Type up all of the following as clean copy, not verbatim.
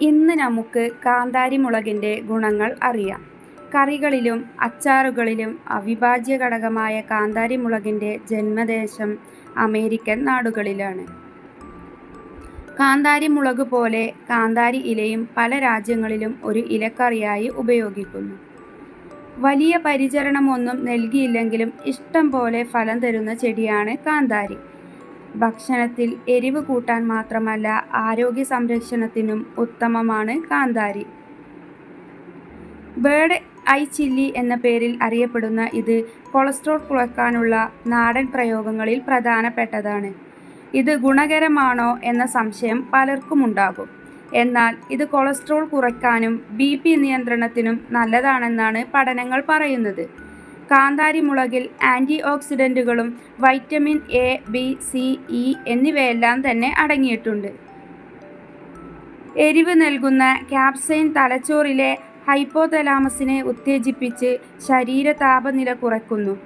ഇന്ന് നമുക്ക് കാന്താരി മുളകിൻ്റെ ഗുണങ്ങൾ അറിയാം. കറികളിലും അച്ചാറുകളിലും അവിഭാജ്യ ഘടകമായ കാന്താരി മുളകിൻ്റെ ജന്മദേശം അമേരിക്കൻ നാടുകളിലാണ്. കാന്താരി മുളക് പോലെ കാന്താരി ഇലയും പല രാജ്യങ്ങളിലും ഒരു ഇലക്കറിയായി ഉപയോഗിക്കുന്നു. വലിയ പരിചരണമൊന്നും നൽകിയില്ലെങ്കിലും ഇഷ്ടം പോലെ ഫലം തരുന്ന ചെടിയാണ് കാന്താരി. ഭക്ഷണത്തിൽ എരിവ് കൂട്ടാൻ മാത്രമല്ല ആരോഗ്യ സംരക്ഷണത്തിനും ഉത്തമമാണ് കാന്താരി. ബേർഡ് ഐ ചില്ലി എന്ന പേരിൽ അറിയപ്പെടുന്ന ഇത് കൊളസ്ട്രോൾ കുറയ്ക്കാനുള്ള നാടൻ പ്രയോഗങ്ങളിൽ പ്രധാനപ്പെട്ടതാണ്. ഇത് ഗുണകരമാണോ എന്ന സംശയം പലർക്കുമുണ്ടാകും. എന്നാൽ ഇത് കൊളസ്ട്രോൾ കുറയ്ക്കാനും BP നിയന്ത്രണത്തിനും നല്ലതാണെന്നാണ് പഠനങ്ങൾ പറയുന്നത്. കാന്താരി മുളകിൽ ആൻറ്റി ഓക്സിഡൻറ്റുകളും vitamin A, B, C, E എന്നിവയെല്ലാം തന്നെ അടങ്ങിയിട്ടുണ്ട്. എരിവ് നൽകുന്ന ക്യാപ്സൈൻ തലച്ചോറിലെ ഹൈപ്പോതലാമസിനെ ഉത്തേജിപ്പിച്ച് ശരീര താപനില കുറയ്ക്കുന്നു.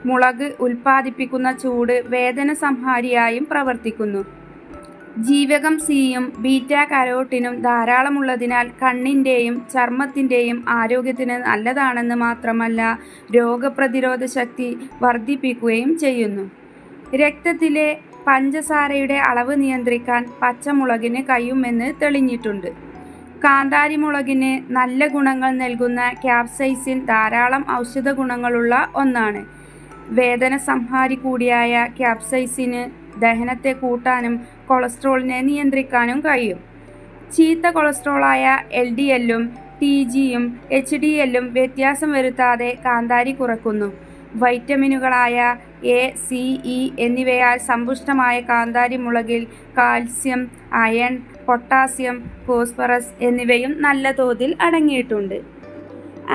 മുളക് ഉൽപ്പാദിപ്പിക്കുന്ന ചൂട് വേദന സംഹാരിയായും പ്രവർത്തിക്കുന്നു. ജീവകം Cയും ബീറ്റാ കരോട്ടിനും ധാരാളമുള്ളതിനാൽ കണ്ണിൻ്റെയും ചർമ്മത്തിൻ്റെയും ആരോഗ്യത്തിന് നല്ലതാണെന്ന് മാത്രമല്ല രോഗപ്രതിരോധ ശക്തി വർദ്ധിപ്പിക്കുകയും ചെയ്യുന്നു. രക്തത്തിലെ പഞ്ചസാരയുടെ അളവ് നിയന്ത്രിക്കാൻ പച്ചമുളകിന് കഴിയുമെന്ന് തെളിഞ്ഞിട്ടുണ്ട്. കാന്താരി മുളകിന് നല്ല ഗുണങ്ങൾ നൽകുന്ന ക്യാപ്സൈസിൻ ധാരാളം ഔഷധ ഗുണങ്ങളുള്ള ഒന്നാണ്. വേദന സംഹാരി കൂടിയായ ക്യാപ്സൈസിന് ദഹനത്തെ കൂട്ടാനും കൊളസ്ട്രോളിനെ നിയന്ത്രിക്കാനും കഴിയും. ചീത്ത കൊളസ്ട്രോളായ LDLും TGയും HDLും വ്യത്യാസം വരുത്താതെ കാന്താരി കുറയ്ക്കുന്നു. വൈറ്റമിനുകളായ A, C, E എന്നിവയാൽ സമ്പുഷ്ടമായ കാന്താരി മുളകിൽ കാൽസ്യം, അയൺ, പൊട്ടാസ്യം, ഫോസ്ഫറസ് എന്നിവയും നല്ല തോതിൽ അടങ്ങിയിട്ടുണ്ട്.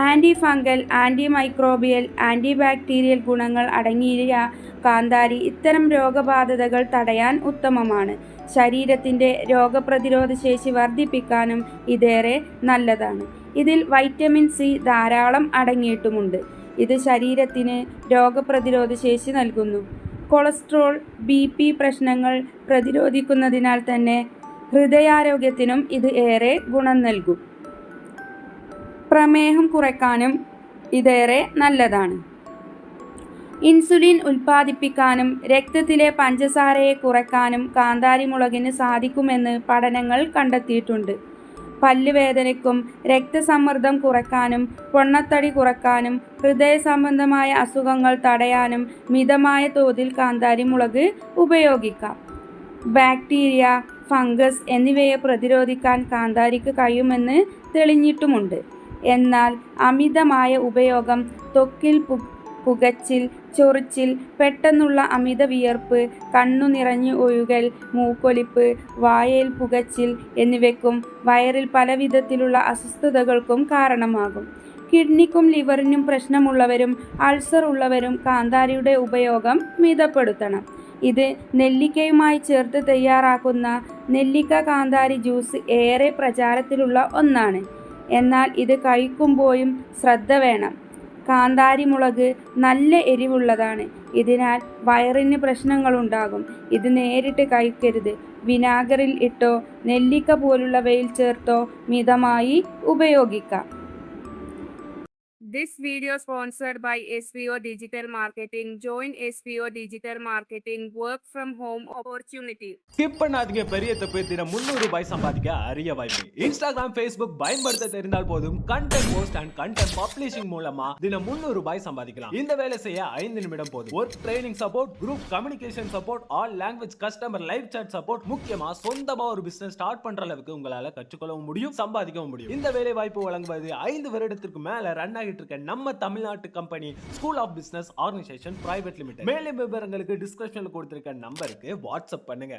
Anti fungal, anti microbial, anti bacterial ഗുണങ്ങൾ അടങ്ങിയ കാന്താരി ഇത്തരം രോഗബാധകൾ തടയാൻ ഉത്തമമാണ്. ശരീരത്തിൻ്റെ രോഗപ്രതിരോധ ശേഷി വർദ്ധിപ്പിക്കാനും ഇതേറെ നല്ലതാണ്. ഇതിൽ വൈറ്റമിൻ C ധാരാളം അടങ്ങിയിട്ടുമുണ്ട്. ഇത് ശരീരത്തിന് രോഗപ്രതിരോധ ശേഷി നൽകുന്നു. കൊളസ്ട്രോൾ, BP പ്രശ്നങ്ങൾ പ്രതിരോധിക്കുന്നതിനാൽ തന്നെ ഹൃദയാരോഗ്യത്തിനും ഇത് ഏറെ ഗുണം നൽകും. പ്രമേഹം കുറയ്ക്കാനും ഇതേറെ നല്ലതാണ്. ഇൻസുലിൻ ഉൽപ്പാദിപ്പിക്കാനും രക്തത്തിലെ പഞ്ചസാരയെ കുറയ്ക്കാനും കാന്താരി മുളകിന് സാധിക്കുമെന്ന് പഠനങ്ങൾ കണ്ടെത്തിയിട്ടുണ്ട്. പല്ലുവേദനയ്ക്കും രക്തസമ്മർദ്ദം കുറയ്ക്കാനും പൊണ്ണത്തടി കുറയ്ക്കാനും ഹൃദയ സംബന്ധമായ അസുഖങ്ങൾ തടയാനും മിതമായ തോതിൽ കാന്താരി മുളക് ഉപയോഗിക്കാം. ബാക്ടീരിയ, ഫംഗസ് എന്നിവയെ പ്രതിരോധിക്കാൻ കാന്താരിക്ക് കഴിയുമെന്ന് തെളിഞ്ഞിട്ടുമുണ്ട്. എന്നാൽ അമിതമായ ഉപയോഗം ത്വക്കിൽ പുകച്ചിൽ, ചൊറിച്ചിൽ, പെട്ടെന്നുള്ള അമിത വിയർപ്പ്, കണ്ണു നിറഞ്ഞു ഒഴുകൽ, മൂക്കൊലിപ്പ്, വായയിൽ പുകച്ചിൽ എന്നിവയ്ക്കും വയറിൽ പലവിധത്തിലുള്ള അസ്വസ്ഥതകൾക്കും കാരണമാകും. കിഡ്നിക്കും ലിവറിനും പ്രശ്നമുള്ളവരും അൾസർ ഉള്ളവരും കാന്താരിയുടെ ഉപയോഗം മിതപ്പെടുത്തണം. ഇത് നെല്ലിക്കയുമായി ചേർത്ത് തയ്യാറാക്കുന്ന നെല്ലിക്ക കാന്താരി ജ്യൂസ് ഏറെ പ്രചാരത്തിലുള്ള ഒന്നാണ്. എന്നാൽ ഇത് കഴിക്കുമ്പോഴും ശ്രദ്ധ വേണം. കാന്താരി മുളക് നല്ല എരിവുള്ളതാണ്. ഇതിനാൽ വയറിന് പ്രശ്നങ്ങളുണ്ടാകും. ഇത് നേരിട്ട് കഴിക്കരുത്. വിനാഗറിൽ ഇട്ടോ നെല്ലിക്ക പോലുള്ളവയിൽ ചേർത്തോ മിതമായി ഉപയോഗിക്കാം. This video sponsored by SVO Digital Marketing. Join SVO Digital Marketing work from home opportunity. Skip பண்ணாதீங்க, பெரிய தப்பு. தினம் 300 ரூபாய் சம்பாதிக்க அரிய வாய்ப்பு. இன்ஸ்டாகிராம், Facebook பயன்படுத்த தெரிந்தால் போதும் content post and content publishing மூலமா தினம் 300 ரூபாய் சம்பாதிக்கலாம். இந்த வேலை செய்ய 5 நிமிடம் போதும். Work training support, group communication support, all language customer live chat support, முக்கியமா சொந்தமா ஒரு பிசினஸ் ஸ்டார்ட் பண்ற அளவுக்கு உங்களால கற்றுக்கொள்ளவும் முடியும், சம்பாதிக்கவும் முடியும். இந்த வேலை வாய்ப்பு வழங்குவது 5 வருடத்திற்கு மேல ரன் ஆகிட்டு நம்ம தமிழ்நாட்டு company school of business organisation private limited. மேலும் விவரங்களுக்கு டிஸ்கிரிப்ஷன்ல கொடுத்திருக்க நம்பருக்கு வாட்ஸ்அப் பண்ணுங்க.